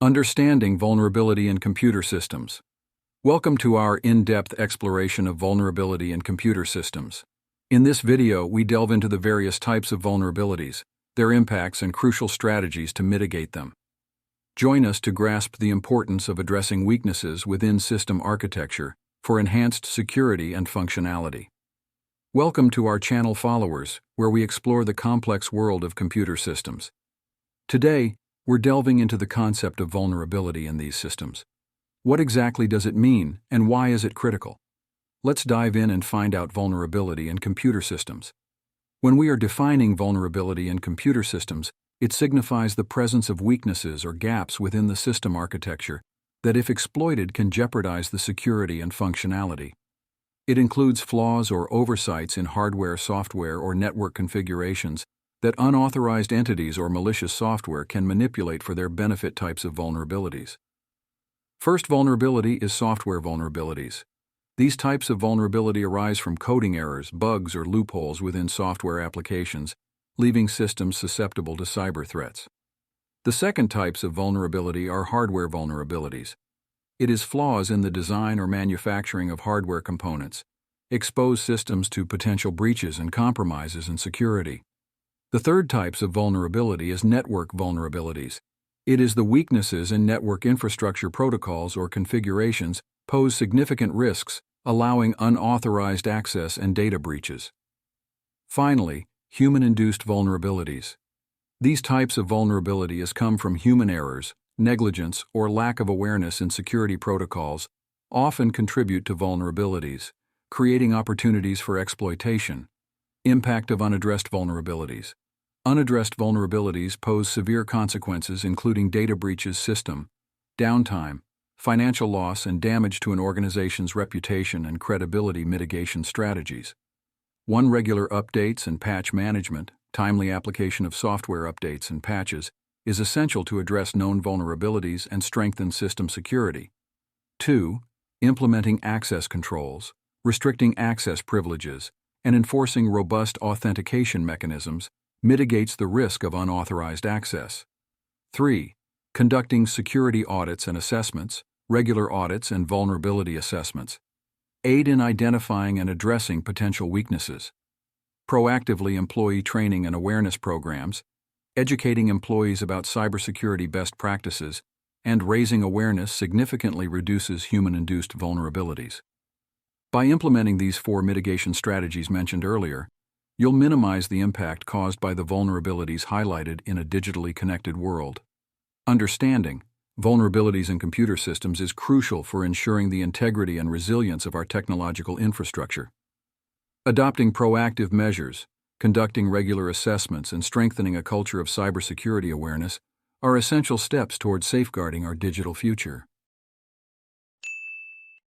Understanding vulnerability in computer systems. Welcome to our in-depth exploration of vulnerability in computer systems. In this video, we delve into the various types of vulnerabilities, their impacts, and crucial strategies to mitigate them. Join us to grasp the importance of addressing weaknesses within system architecture for enhanced security and functionality. Welcome to our channel, followers, where we explore the complex world of computer systems. Today, we're delving into the concept of vulnerability in these systems. What exactly does it mean, and why is it critical? Let's dive in and find out vulnerability in computer systems. When we are defining vulnerability in computer systems, it signifies the presence of weaknesses or gaps within the system architecture that, if exploited, can jeopardize the security and functionality. It includes flaws or oversights in hardware, software, or network configurations that unauthorized entities or malicious software can manipulate for their benefit. Types of vulnerabilities. First vulnerability is software vulnerabilities. These types of vulnerability arise from coding errors, bugs, or loopholes within software applications, leaving systems susceptible to cyber threats. The second types of vulnerability are hardware vulnerabilities. It is flaws in the design or manufacturing of hardware components, expose systems to potential breaches and compromises in security. The third types of vulnerability is network vulnerabilities. It is the weaknesses in network infrastructure protocols or configurations pose significant risks, allowing unauthorized access and data breaches. Finally, human-induced vulnerabilities. These types of vulnerability come from human errors, negligence, or lack of awareness in security protocols, often contribute to vulnerabilities, creating opportunities for exploitation. Impact of unaddressed vulnerabilities. Unaddressed vulnerabilities pose severe consequences, including data breaches, system downtime, financial loss, and damage to an organization's reputation and credibility. Mitigation strategies. Regular updates and patch management. Timely application of software updates and patches is essential to address known vulnerabilities and strengthen system security. 2. Implementing access controls, restricting access privileges, and enforcing robust authentication mechanisms mitigates the risk of unauthorized access. 3. Conducting security audits and assessments, regular audits and vulnerability assessments, aid in identifying and addressing potential weaknesses. Proactively employee training and awareness programs, educating employees about cybersecurity best practices, and raising awareness significantly reduces human-induced vulnerabilities. By implementing these 4 mitigation strategies mentioned earlier, you'll minimize the impact caused by the vulnerabilities highlighted in a digitally connected world. Understanding vulnerabilities in computer systems is crucial for ensuring the integrity and resilience of our technological infrastructure. Adopting proactive measures, conducting regular assessments, and strengthening a culture of cybersecurity awareness are essential steps towards safeguarding our digital future.